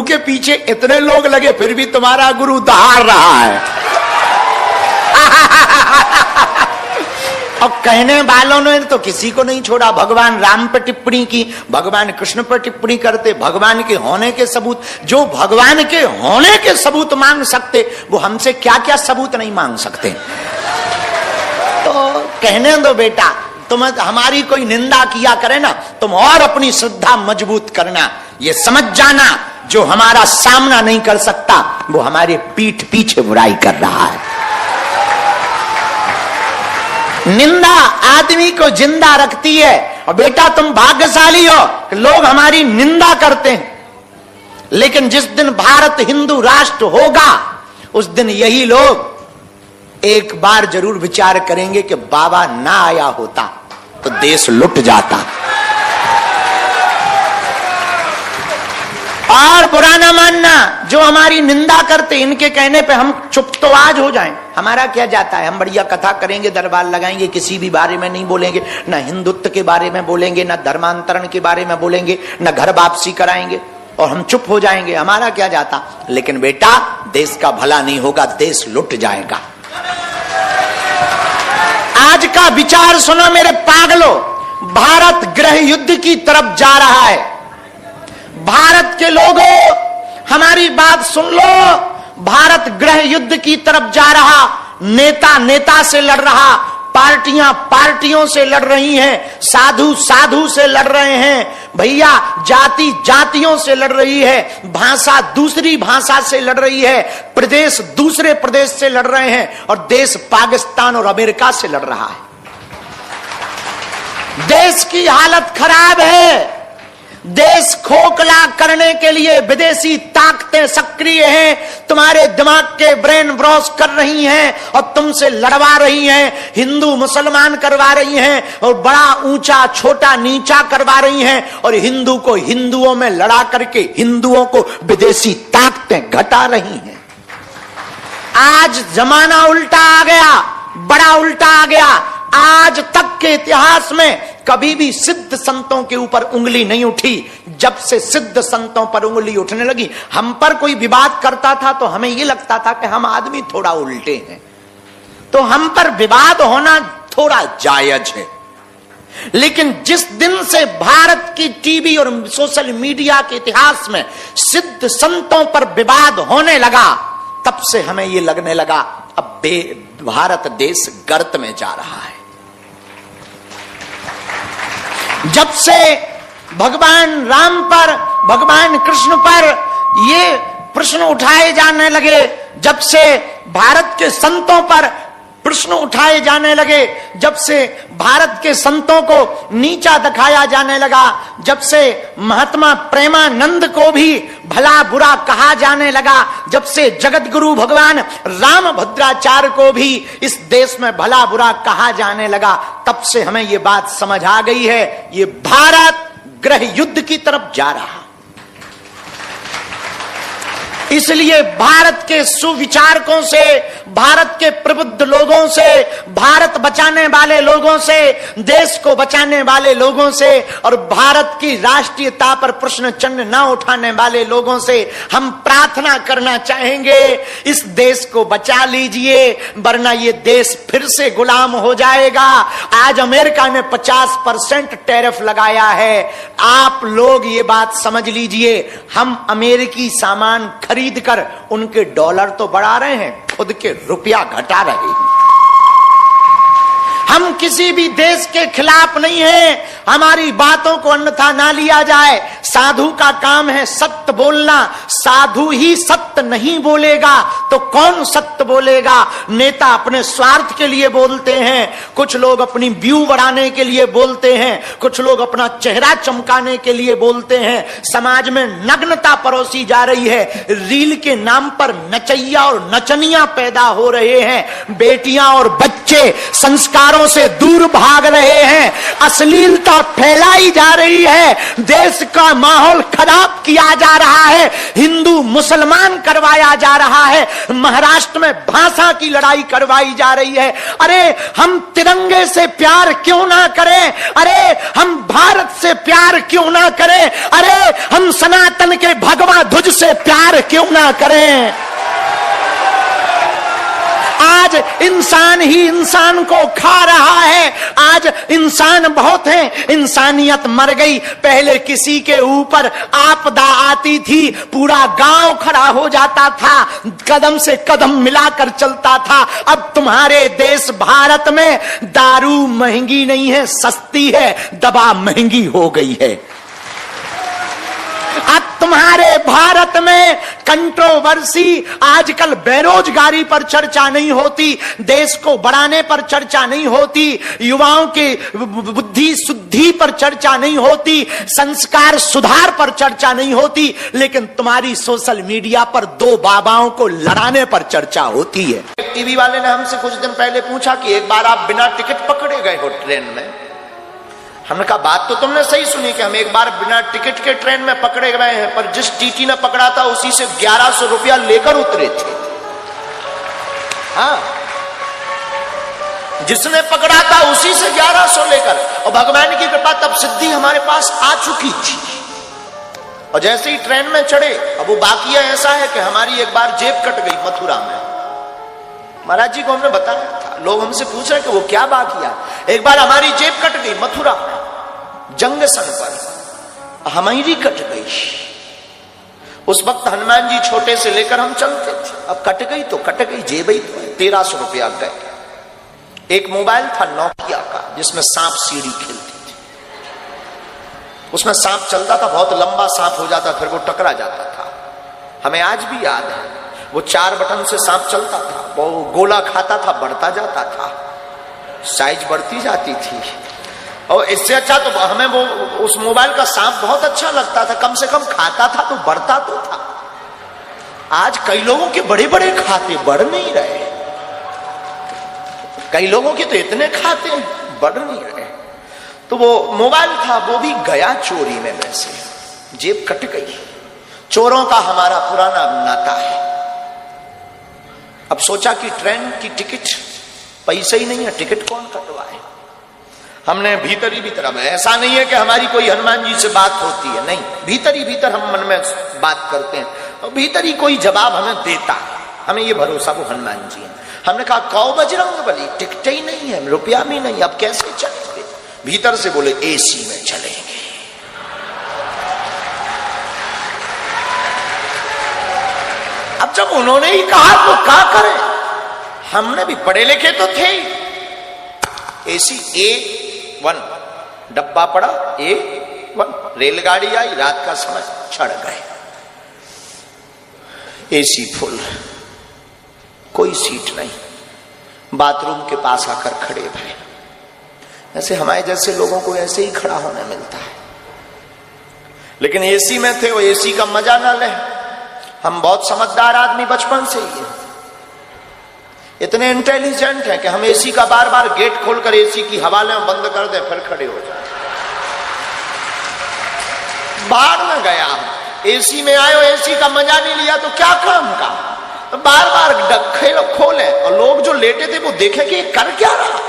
के पीछे इतने लोग लगे, फिर भी तुम्हारा गुरु दहाड़ रहा है। और कहने वालों ने तो किसी को नहीं छोड़ा। भगवान राम पर टिप्पणी की, भगवान कृष्ण पर टिप्पणी करते, भगवान के होने के सबूत। जो भगवान के होने के सबूत मांग सकते, वो हमसे क्या क्या सबूत नहीं मांग सकते। तो कहने दो बेटा, तुम हमारी कोई निंदा किया करे ना, तुम और अपनी श्रद्धा मजबूत करना। ये समझ जाना, जो हमारा सामना नहीं कर सकता, वो हमारे पीठ पीछे बुराई कर रहा है। निंदा आदमी को जिंदा रखती है। और बेटा तुम भाग्यशाली हो, लोग हमारी निंदा करते हैं, लेकिन जिस दिन भारत हिंदू राष्ट्र होगा, उस दिन यही लोग एक बार जरूर विचार करेंगे कि बाबा ना आया होता तो देश लुट जाता। और बुरा ना मानना, जो हमारी निंदा करते, इनके कहने पे हम चुप तो आज हो जाएं, हमारा क्या जाता है। हम बढ़िया कथा करेंगे, दरबार लगाएंगे, किसी भी बारे में नहीं बोलेंगे, ना हिंदुत्व के बारे में बोलेंगे, ना धर्मांतरण के बारे में बोलेंगे, ना घर वापसी कराएंगे, और हम चुप हो जाएंगे, हमारा क्या जाता। लेकिन बेटा देश का भला नहीं होगा, देश लुट जाएगा। आज का विचार सुनो मेरे पागलों, भारत गृह युद्ध की तरफ जा रहा है। भारत के लोगों हमारी बात सुन लो, भारत गृह युद्ध की तरफ जा रहा। नेता नेता से लड़ रहा, पार्टियां पार्टियों से लड़ रही हैं, साधु साधु से लड़ रहे हैं भैया, जाति जातियों से लड़ रही है, भाषा दूसरी भाषा से लड़ रही है, प्रदेश दूसरे प्रदेश से लड़ रहे हैं, और देश पाकिस्तान और अमेरिका से लड़ रहा है। देश की हालत खराब है। देश खोखला करने के लिए विदेशी ताकतें सक्रिय हैं, तुम्हारे दिमाग के ब्रेन वॉश कर रही हैं और तुमसे लड़वा रही हैं, हिंदू मुसलमान करवा रही हैं, और बड़ा ऊंचा छोटा नीचा करवा रही हैं, और हिंदू को हिंदुओं में लड़ा करके हिंदुओं को विदेशी ताकतें घटा रही हैं। आज जमाना उल्टा आ गया, बड़ा उल्टा आ गया। आज तक के इतिहास में कभी भी सिद्ध संतों के ऊपर उंगली नहीं उठी। जब से सिद्ध संतों पर उंगली उठने लगी, हम पर कोई विवाद करता था तो हमें यह लगता था कि हम आदमी थोड़ा उल्टे हैं, तो हम पर विवाद होना थोड़ा जायज है। लेकिन जिस दिन से भारत की टीवी और सोशल मीडिया के इतिहास में सिद्ध संतों पर विवाद होने लगा, तब से हमें यह लगने लगा अब भारत देश गर्त में जा रहा है। जब से भगवान राम पर, भगवान कृष्ण पर ये प्रश्न उठाए जाने लगे, जब से भारत के संतों पर प्रश्न उठाए जाने लगे, जब से भारत के संतों को नीचा दिखाया जाने लगा, जब से महात्मा प्रेमानंद को भी भला बुरा कहा जाने लगा, जब से जगत गुरु भगवान रामभद्राचार्य को भी इस देश में भला बुरा कहा जाने लगा, तब से हमें ये बात समझ आ गई है, ये भारत गृह युद्ध की तरफ जा रहा। इसलिए भारत के सुविचारकों से, भारत के प्रबुद्ध लोगों से, भारत बचाने वाले लोगों से, देश को बचाने वाले लोगों से, और भारत की राष्ट्रीयता पर प्रश्न चिन्ह न उठाने वाले लोगों से हम प्रार्थना करना चाहेंगे, इस देश को बचा लीजिए, वरना ये देश फिर से गुलाम हो जाएगा। आज अमेरिका ने 50% टैरिफ लगाया है। आप लोग ये बात समझ लीजिए, हम अमेरिकी सामान खरीद कर उनके डॉलर तो बढ़ा रहे हैं, खुद के रुपया घटा रहे हैं। हम किसी भी देश के खिलाफ नहीं हैं, हमारी बातों को अन्यथा ना लिया जाए। साधु का काम है सत्य बोलना, साधु ही सत्य नहीं बोलेगा तो कौन सत्य बोलेगा। नेता अपने स्वार्थ के लिए बोलते हैं, कुछ लोग अपनी व्यू बढ़ाने के लिए बोलते हैं, कुछ लोग अपना चेहरा चमकाने के लिए बोलते हैं। समाज में नग्नता परोसी जा रही है, रील के नाम पर नचैया और नचनिया पैदा हो रहे हैं। बेटियां और बच्चे संस्कारों पर्दों से दूर भाग रहे हैं, अश्लीलता फैलाई जा रही है, देश का माहौल खराब किया जा रहा है, हिंदू मुसलमान करवाया जा रहा है, महाराष्ट्र में भाषा की लड़ाई करवाई जा रही है। अरे हम तिरंगे से प्यार क्यों ना करें? अरे हम भारत से प्यार क्यों ना करें? अरे हम सनातन के भगवा ध्वज से प्यार क्यों ना करें? आज इंसान ही इंसान को खा रहा है। आज इंसान बहुत हैं, इंसानियत मर गई। पहले किसी के ऊपर आपदा आती थी, पूरा गांव खड़ा हो जाता था, कदम से कदम मिलाकर चलता था। अब तुम्हारे देश भारत में दारू महंगी नहीं है, सस्ती है, दवा महंगी हो गई है। अब तुम्हारे भारत में कंट्रोवर्सी, आजकल बेरोजगारी पर चर्चा नहीं होती, देश को बढ़ाने पर चर्चा नहीं होती, युवाओं के बुद्धि शुद्धि पर चर्चा नहीं होती, संस्कार सुधार पर चर्चा नहीं होती, लेकिन तुम्हारी सोशल मीडिया पर दो बाबाओं को लड़ाने पर चर्चा होती है। टीवी वाले ने हमसे कुछ दिन पहले पूछा कि एक बार आप बिना टिकट पकड़े गए हो ट्रेन में। हमने कहा बात तो तुमने सही सुनी कि हम एक बार बिना टिकट के ट्रेन में पकड़े गए हैं, पर जिस टीटी ने पकड़ा था उसी से 1100 रुपया लेकर उतरे थे। हाँ, जिसने पकड़ा था उसी से 1100 लेकर, और भगवान की कृपा तब सिद्धि हमारे पास आ चुकी थी। और जैसे ही ट्रेन में चढ़े, अब वो बाकिया ऐसा है कि हमारी एक बार जेब कट गई मथुरा में। महाराज जी को हमने बताया था, लोग हमसे पूछ रहे कि वो क्या बाकिया। एक बार हमारी जेब कट गई मथुरा में, जंगसन पर हमारी कट गई। उस वक्त हनुमान जी छोटे से लेकर हम चलते थे, अब कट गई तो कट गई, जेब ही तो 1300 रुपया गए। एक मोबाइल था नोकिया का, जिसमें सांप सीढ़ी खेलती थी, उसमें सांप चलता था, बहुत लंबा सांप हो जाता, फिर वो टकरा जाता था। हमें आज भी याद है, वो 4 बटन से सांप चलता था, वो गोला खाता था, बढ़ता जाता था, साइज बढ़ती जाती थी। और इससे अच्छा तो हमें वो उस मोबाइल का सांप बहुत अच्छा लगता था, कम से कम खाता था तो बढ़ता तो था। आज कई लोगों के बड़े बड़े खाते बढ़ नहीं रहे, कई लोगों के तो इतने खाते बढ़ नहीं रहे। तो वो मोबाइल था, वो भी गया चोरी में, वैसे जेब कट गई। चोरों का हमारा पुराना नाता है। अब सोचा कि ट्रेन की टिकट, पैसे ही नहीं है, टिकट कौन कटवाए। हमने भीतर ही भीतर, अब ऐसा नहीं है कि हमारी कोई हनुमान जी से बात होती है, नहीं, भीतर ही भीतर हम मन में बात करते हैं, और भीतर ही कोई जवाब हमें देता है, हमें ये भरोसा वो हनुमान जी है। हमने कहा कौ बजरंग बली, टिकट ही नहीं है, रुपया भी नहीं, अब कैसे चलेंगे। भीतर से बोले एसी में चलेंगे। अब जब उन्होंने ही कहा तो क्या करें, हमने भी पढ़े लिखे तो थे। एसी A1 डब्बा पड़ा, A1 रेलगाड़ी आई, रात का समय, चढ़ गए। एसी फुल, कोई सीट नहीं, बाथरूम के पास आकर खड़े भाई। ऐसे हमारे जैसे लोगों को ऐसे ही खड़ा होने मिलता है, लेकिन एसी में थे, वो एसी का मजा ना ले। हम बहुत समझदार आदमी बचपन से ही है, इतने इंटेलिजेंट हैं कि हम एसी का बार बार गेट खोलकर एसी की हवा लें, बंद कर दें, फिर खड़े हो जाए। बाहर में गया, एसी में आए, एसी का मजा नहीं लिया तो क्या काम का, तो बार बार डक्खे खोले, और लोग जो लेटे थे वो देखे कि कर क्या रहा।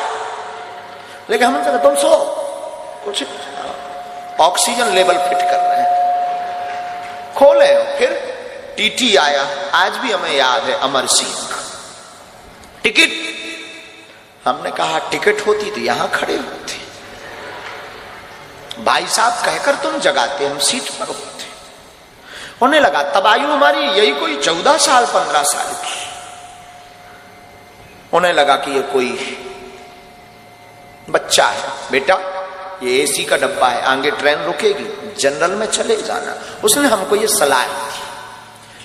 लेकिन हम कहा तुम सो, कुछ ऑक्सीजन लेवल फिट कर रहे हैं, खोले। फिर टीटी आया, आज भी हमें याद है, अमर सिंह, टिकट। हमने कहा टिकट होती तो यहां खड़े होते, भाई साहब कहकर तुम जगाते, हम सीट पर होते। होने लगा, तब आयु हमारी यही कोई 14 साल 15 साल की। होने लगा कि ये कोई बच्चा है, बेटा ये एसी का डब्बा है, आगे ट्रेन रुकेगी, जनरल में चले जाना। उसने हमको ये सलाह दी,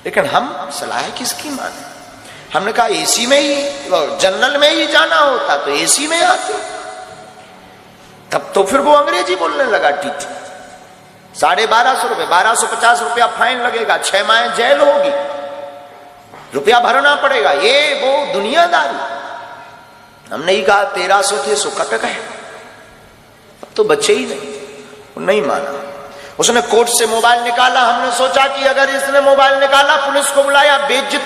लेकिन हम सलाह किसकी माने। हमने कहा एसी में ही, जनरल में ही जाना होता तो एसी में आते। तब तो फिर वो अंग्रेजी बोलने लगा, टीटी 1250 रुपए, 1250 रुपया फाइन लगेगा, 6 माह जेल होगी, रुपया भरना पड़ेगा, ये वो दुनियादारी। हमने ही कहा 1300 थे सो कट गए, अब तो बच्चे ही नहीं माना। उसने कोर्ट से मोबाइल निकाला, हमने सोचा कि अगर इसने मोबाइल निकाला पुलिस को बुलाया बेइज्जती